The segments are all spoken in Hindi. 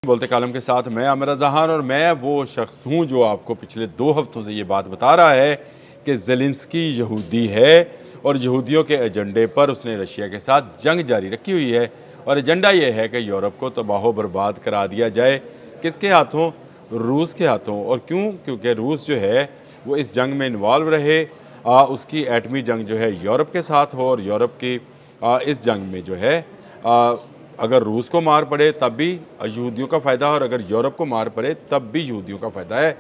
बोलते कालम के साथ मैं आमिर जहान और मैं वो शख्स हूँ जो आपको पिछले 2 हफ्तों से ये बात बता रहा है कि ज़ेलेंस्की यहूदी है और यहूदियों के एजेंडे पर उसने रशिया के साथ जंग जारी रखी हुई है और एजेंडा ये है कि यूरोप को तबाह बर्बाद करा दिया जाए। किसके हाथों? रूस के हाथों। और क्यों? क्योंकि रूस जो है वो इस जंग में इन्वॉल्व रहे, उसकी एटमी जंग जो है यूरोप के साथ हो और यूरोप की इस जंग में जो है अगर रूस को मार पड़े तब भी यहूदियों का फ़ायदा और अगर यूरोप को मार पड़े तब भी यहूदियों का फ़ायदा है।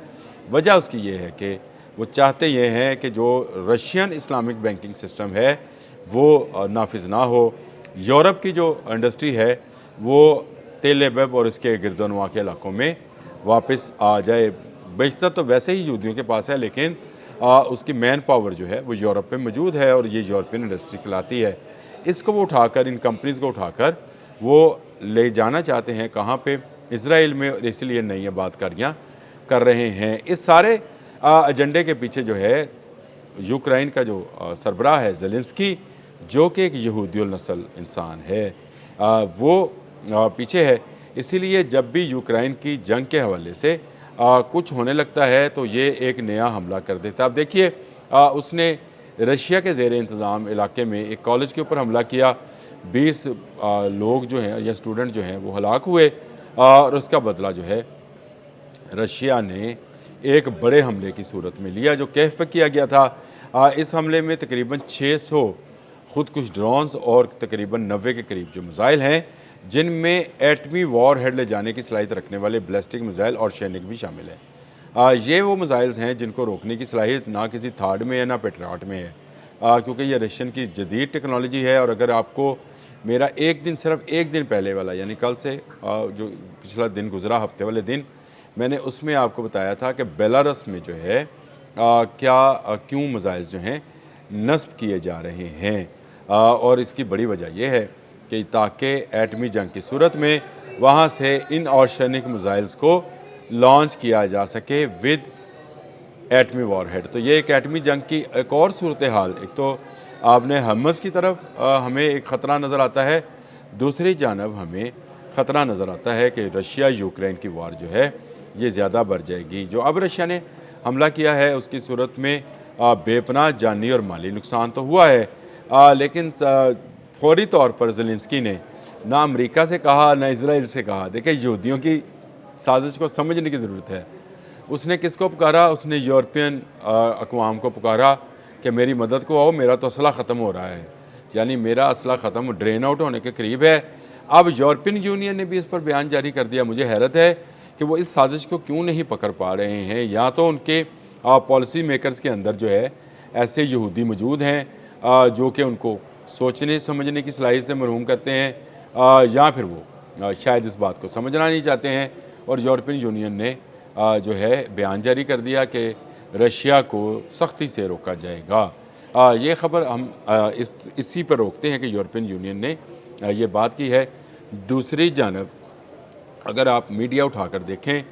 वजह उसकी ये है कि वो चाहते ये हैं कि जो रशियन इस्लामिक बैंकिंग सिस्टम है वो नाफिज ना हो। यूरोप की जो इंडस्ट्री है वो तेल एबब और इसके गिरदोनवा के इलाकों में वापस आ जाए। बेशतर तो वैसे ही यहूदियों के पास है, लेकिन उसकी मैन पावर जो है वो यूरोप में मौजूद है और ये यूरोपियन इंडस्ट्री चलाती है। इसको वो उठाकर, इन कंपनीज़ को उठाकर वो ले जाना चाहते हैं कहाँ पे? इसराइल में, और इसलिए नई आबादकारियाँ कर रहे हैं। इस सारे एजेंडे के पीछे जो है यूक्रेन का जो सरबराह है ज़ेलेंस्की, जो कि एक यहूदी नस्ल इंसान है, वो पीछे है। इसीलिए जब भी यूक्रेन की जंग के हवाले से कुछ होने लगता है तो ये एक नया हमला कर देता है। अब देखिए, उसने रशिया के ज़ेर इंतज़ाम इलाके में एक कॉलेज के ऊपर हमला किया। 20 लोग जो हैं या स्टूडेंट जो हैं वो हलाक हुए और उसका बदला जो है रशिया ने एक बड़े हमले की सूरत में लिया जो कैफ पे किया गया था। इस हमले में तकरीबन 600 खुदकुश ड्रोन्स और तकरीबन 90 के करीब जो मिसाइल हैं, जिनमें एटमी वॉर हेड ले जाने की सलाहियत रखने वाले बैलिस्टिक मिसाइल और सैनिक भी शामिल हैं। ये वो मिसाइल्स हैं जिनको रोकने की सलाहियत ना किसी थार्ड में है ना पेट्रियट में है, क्योंकि ये रशियन की जदीद टेक्नोलॉजी है। और अगर आपको मेरा एक दिन, सिर्फ एक दिन पहले वाला, यानी कल से जो पिछला दिन गुजरा, हफ्ते वाले दिन, मैंने उसमें आपको बताया था कि बेलारस में जो है क्यों मिसाइल जो हैं नस्ब किए जा रहे हैं। और इसकी बड़ी वजह यह है कि ताकि एटमी जंग की सूरत में वहाँ से इन ऑर्शनिक मिसाइल्स को लॉन्च किया जा सके विद एटमी वॉरहेड। तो ये एक एटमी जंग की एक और सूरत हाल, एक तो आपने हमस की तरफ हमें एक ख़तरा नज़र आता है, दूसरी जानब हमें ख़तरा नज़र आता है कि रशिया यूक्रेन की वार जो है ये ज़्यादा बढ़ जाएगी। जो अब रशिया ने हमला किया है उसकी सूरत में बेपनाह जानी और माली नुकसान तो हुआ है, लेकिन फौरी तौर पर ज़ेलेंस्की ने ना अमेरिका से कहा ना इसराइल से कहा। देखिए, यहूदियों की साजिश को समझने की ज़रूरत है। उसने किसको पुकारा? उसने यूरोपियन अक़वाम को पुकारा कि मेरी मदद को आओ, मेरा तो असला ख़त्म हो रहा है, यानी मेरा असला ख़त्म, ड्रेन आउट होने के करीब है। अब यूरोपियन यूनियन ने भी इस पर बयान जारी कर दिया। मुझे हैरत है कि वो इस साजिश को क्यों नहीं पकड़ पा रहे हैं। या तो उनके पॉलिसी मेकर्स के अंदर जो है ऐसे यहूदी मौजूद हैं जो कि उनको सोचने समझने की सलाहियत से महरूम करते हैं, या फिर वो शायद इस बात को समझना नहीं चाहते हैं। और यूरोपियन यूनियन ने जो है बयान जारी कर दिया कि रशिया को सख्ती से रोका जाएगा। ये ख़बर हम इसी पर रोकते हैं कि यूरोपियन यूनियन ने ये बात की है। दूसरी जानब अगर आप मीडिया उठाकर देखें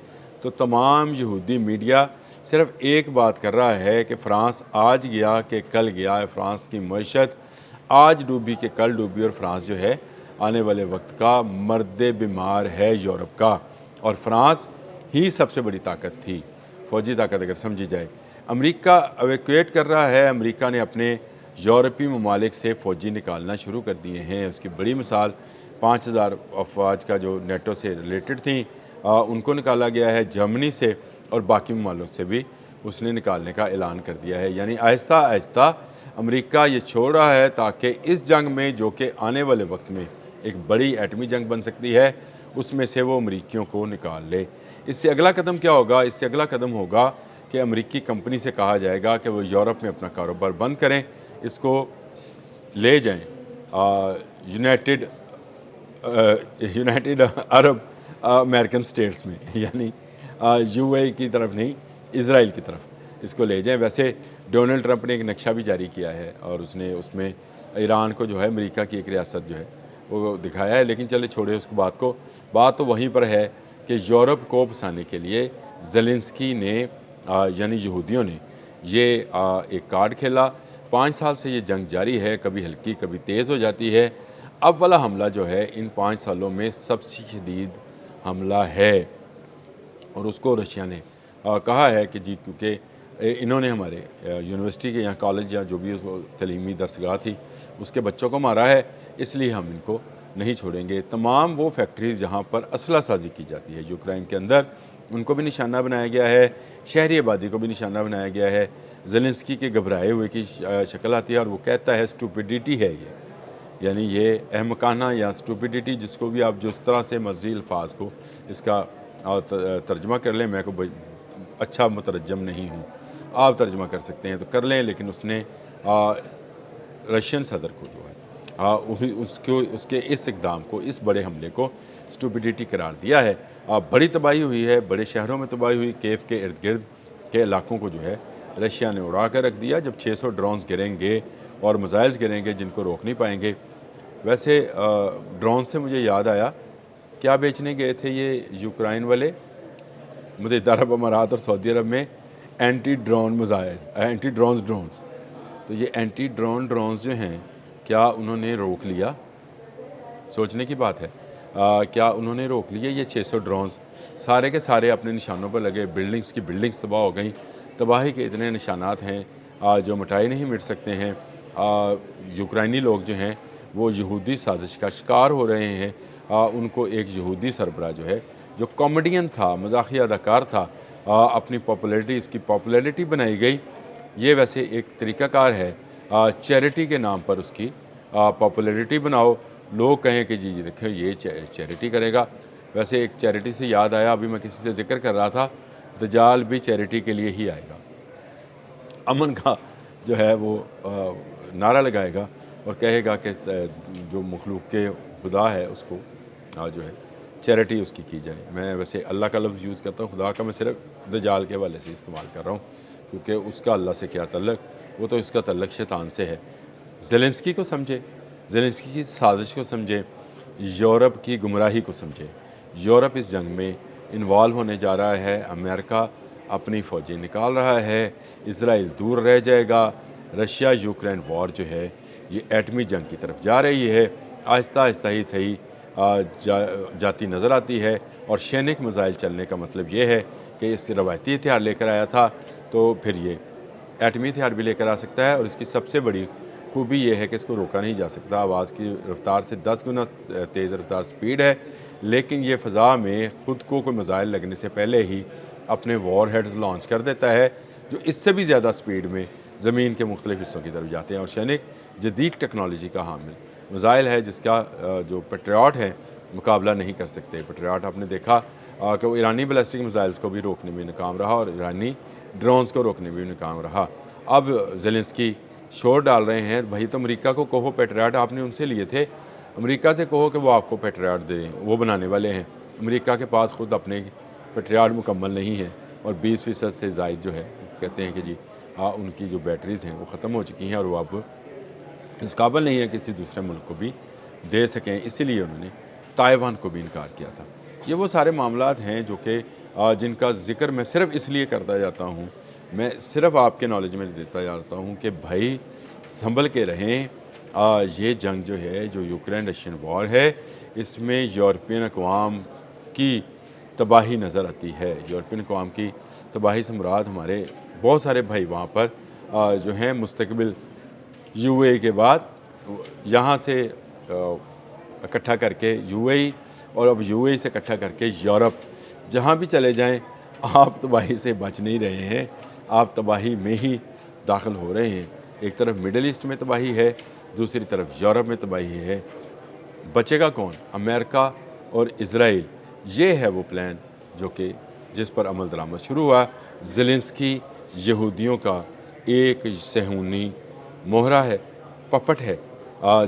तो तमाम यहूदी मीडिया सिर्फ एक बात कर रहा है कि फ़्रांस आज गया कि कल गया, फ़्रांस की मईशत आज डूबी कि कल डूबी, और फ़्रांस जो है आने वाले वक्त का मर्द बीमार है यूरोप का। और फ़्रांस ही सबसे बड़ी ताकत थी, फ़ौजी ताकत अगर समझी जाए। अमेरिका एवेक्यूएट कर रहा है। अमेरिका ने अपने यूरोपीय ममालिक से फ़ौजी निकालना शुरू कर दिए हैं। उसकी बड़ी मिसाल 5000 अफवाज का जो नेटो से रिलेटेड थी उनको निकाला गया है। जर्मनी से और बाकी ममालिक से भी उसने निकालने का ऐलान कर दिया है। यानी आहिस्ता आहिस्ता अमेरिका ये छोड़ रहा है ताकि इस जंग में, जो कि आने वाले वक्त में एक बड़ी एटमी जंग बन सकती है, उसमें से वो अमरीकियों को निकाल ले। इससे अगला कदम क्या होगा? इससे अगला कदम होगा कि अमेरिकी कंपनी से कहा जाएगा कि वो यूरोप में अपना कारोबार बंद करें, इसको ले जाएं यूनाइटेड अरब अमेरिकन स्टेट्स में, यानी यूएई की तरफ नहीं, इसराइल की तरफ इसको ले जाएं। वैसे डोनाल्ड ट्रंप ने एक नक्शा भी जारी किया है और उसने उसमें ईरान को जो है अमेरिका की एक रियासत जो है वो दिखाया है। लेकिन चले छोड़े उसको, बात तो वहीं पर है कि यूरोप को फंसाने के लिए ज़ेलेंस्की ने यानी यहूदियों ने ये एक कार्ड खेला। 5 साल से ये जंग जारी है, कभी हल्की कभी तेज़ हो जाती है। अब वाला हमला जो है इन 5 सालों में सबसे शदीद हमला है। और उसको रशिया ने कहा है कि जी क्योंकि इन्होंने हमारे यूनिवर्सिटी के यहाँ कॉलेज या जो भी उसको तलीमी दरसगाह थी उसके बच्चों को मारा है, इसलिए हम इनको नहीं छोड़ेंगे। तमाम वो फैक्ट्रीज़ जहाँ पर असला साजी की जाती है यूक्रेन के अंदर, उनको भी निशाना बनाया गया है, शहरी आबादी को भी निशाना बनाया गया है। ज़ेलेंस्की के घबराए हुए की शक्ल आती है और वो कहता है स्टूपिडिटी है ये, यानी ये अहमकाना या स्टूपिडिटी, जिसको भी आप जिस तरह से मर्जी अल्फाज को इसका तर्जमा कर लें, मैं को अच्छा मुतरजम नहीं हूँ, आप तर्जमा कर सकते हैं तो कर लें, लेकिन उसने रशियन सदर को जो है उसके इस इकदाम को, इस बड़े हमले को स्टूपिडिटी करार दिया है। बड़ी तबाही हुई है, बड़े शहरों में तबाही हुई, केव के इर्द गिर्द के इलाकों को जो है रशिया ने उड़ा कर रख दिया। जब 600 ड्रोन्स गिरेंगे और मिसाइल्स गिरेंगे जिनको रोक नहीं पाएंगे। वैसे ड्रोन से मुझे याद आया, क्या बेचने गए थे ये यूक्रेन वाले मुत्तहिदा अरब अमारात और सऊदी अरब में anti drone missile, anti drones. तो ये एंटी ड्रोन्स जो हैं, क्या उन्होंने रोक लिया? सोचने की बात है। क्या उन्होंने रोक लिए? ये 600 ड्रोन्स सारे के सारे अपने निशानों पर लगे, बिल्डिंग्स की बिल्डिंग्स तबाह हो गई। तबाही के इतने निशानात हैं जो मिटाए नहीं मिट सकते हैं। यूक्रेनी लोग जो हैं वो यहूदी साजिश का शिकार हो रहे हैं। उनको एक यहूदी सरबरा जो है, जो कॉमेडियन था, मजाकिया अदाकार था, अपनी पॉपुलैरिटी, इसकी पॉपुलैरिटी बनाई गई। ये वैसे एक तरीक़ाकार है, चैरिटी के नाम पर उसकी पॉपुलैरिटी बनाओ, लोग कहें कि जी देखिए ये चैरिटी करेगा। वैसे एक चैरिटी से याद आया, अभी मैं किसी से जिक्र कर रहा था, दज्जाल भी चैरिटी के लिए ही आएगा, अमन का जो है वो नारा लगाएगा और कहेगा कि जो मखलूक के खुदा है उसको जो है चैरिटी उसकी की जाए। मैं वैसे अल्लाह का लफ्ज़ यूज़ करता हूँ, खुदा का मैं सिर्फ दज्जाल के हवाले से इस्तेमाल कर रहा हूँ, क्योंकि उसका अल्लाह से क्या तल्लक, वो तो इसका तल्लक शैतान से है। ज़ेलेंस्की को समझे, ज़ेलेंस्की की साजिश को समझे, यूरोप की गुमराही को समझे। यूरोप इस जंग में इन्वॉल्व होने जा रहा है, अमेरिका अपनी फ़ौजें निकाल रहा है, इज़राइल दूर रह जाएगा। रशिया यूक्रेन वॉर जो है ये एटमी जंग की तरफ जा रही है, आहिस्ता आहिस्ता ही सही जाती नज़र आती है। और सैनिक मिसाइल चलने का मतलब ये है कि इस रवायती हथियार लेकर आया था तो फिर ये एटमी हथियार भी लेकर आ सकता है। और इसकी सबसे बड़ी खूबी ये है कि इसको रोका नहीं जा सकता, आवाज़ की रफ्तार से 10 गुना तेज़ रफ्तार स्पीड है, लेकिन ये फ़ज़ा में ख़ुद को कोई मिसाइल लगने से पहले ही अपने वॉर हेड्स लॉन्च कर देता है, जो इससे भी ज़्यादा स्पीड में ज़मीन के मुख्तलिफ़ हिस्सों की तरफ जाते हैं। और सैनिक जदीद टेक्नोलॉजी का हामिल मिसाइल है, जिसका जो पेट्रियट है मुकाबला नहीं कर सकते। पेट्रियट आपने देखा कि वो ईरानी बैलिस्टिक मिसाइल्स को भी रोकने में नाकाम रहा और ईरानी ड्रोन्स को रोकने में भी नाकाम रहा। अब ज़ेलेंस्की शोर डाल रहे हैं, भाई तो अमेरिका को कहो पेट्रियट आपने उनसे लिए थे, अमेरिका से कहो कि वो आपको पेट्रियट दें, वो बनाने वाले हैं। अमेरिका के पास खुद अपने पेट्रियट मुकम्मल नहीं है और 20% से ज़ायद जो है कहते हैं कि जी उनकी जो बैटरीज़ हैं वो ख़त्म हो चुकी हैं और वो अब इस काबिल नहीं है किसी दूसरे मुल्क को भी दे सकें, इसीलिए उन्होंने ताइवान को भी इनकार किया था। ये वो सारे मामलात हैं जो कि जिनका ज़िक्र मैं सिर्फ़ इसलिए करता जाता हूँ, मैं सिर्फ़ आपके नॉलेज में देता जाता हूँ कि भाई संभल के रहें। ये जंग जो है, जो यूक्रेन रशियन वॉर है, इसमें यूरोपियन अक़वाम की तबाही नज़र आती है। यूरोपियन अक़वाम की तबाही से मुराद हमारे बहुत सारे भाई वहाँ पर जो हैं मुस्तक़बिल यूएई के बाद यहाँ से इकट्ठा करके यूएई और अब यूएई से इकट्ठा करके यूरोप, जहाँ भी चले जाएं आप तबाही से बच नहीं रहे हैं, आप तबाही में ही दाखिल हो रहे हैं। एक तरफ मिडल ईस्ट में तबाही है, दूसरी तरफ यूरोप में तबाही है। बचेगा कौन? अमेरिका और इज़राइल। ये है वो प्लान जो कि जिस पर अमल दरामद शुरू हुआ। ज़ेलेंस्की यहूदियों का एक सहूनी मोहरा है, पपट है,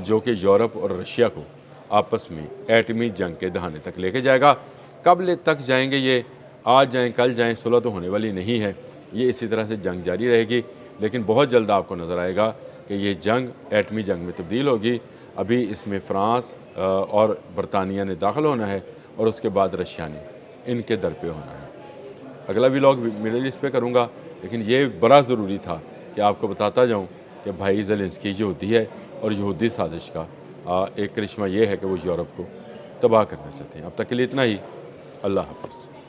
जो कि यूरोप और रशिया को आपस में एटमी जंग के दहाने तक लेके जाएगा। कब ले तक जाएंगे ये, आज जाएं कल जाएं, सुलह तो होने वाली नहीं है। ये इसी तरह से जंग जारी रहेगी, लेकिन बहुत जल्द आपको नज़र आएगा कि ये जंग एटमी जंग में तब्दील होगी। अभी इसमें फ़्रांस और बरतानिया ने दाखिल होना है और उसके बाद रशिया ने इनके दर पे होना है। अगला व्लॉग मिडल ईस्ट पे करूँगा, लेकिन ये बड़ा ज़रूरी था कि आपको बताता जाऊँ कि भाई ज़ेलेंस्की यहूदी है और यहूदी साजिश का एक करिश्मा ये है कि वो यूरोप को तबाह करना चाहते हैं। अब तक के लिए इतना ही। अल्लाह हाफ़िज़।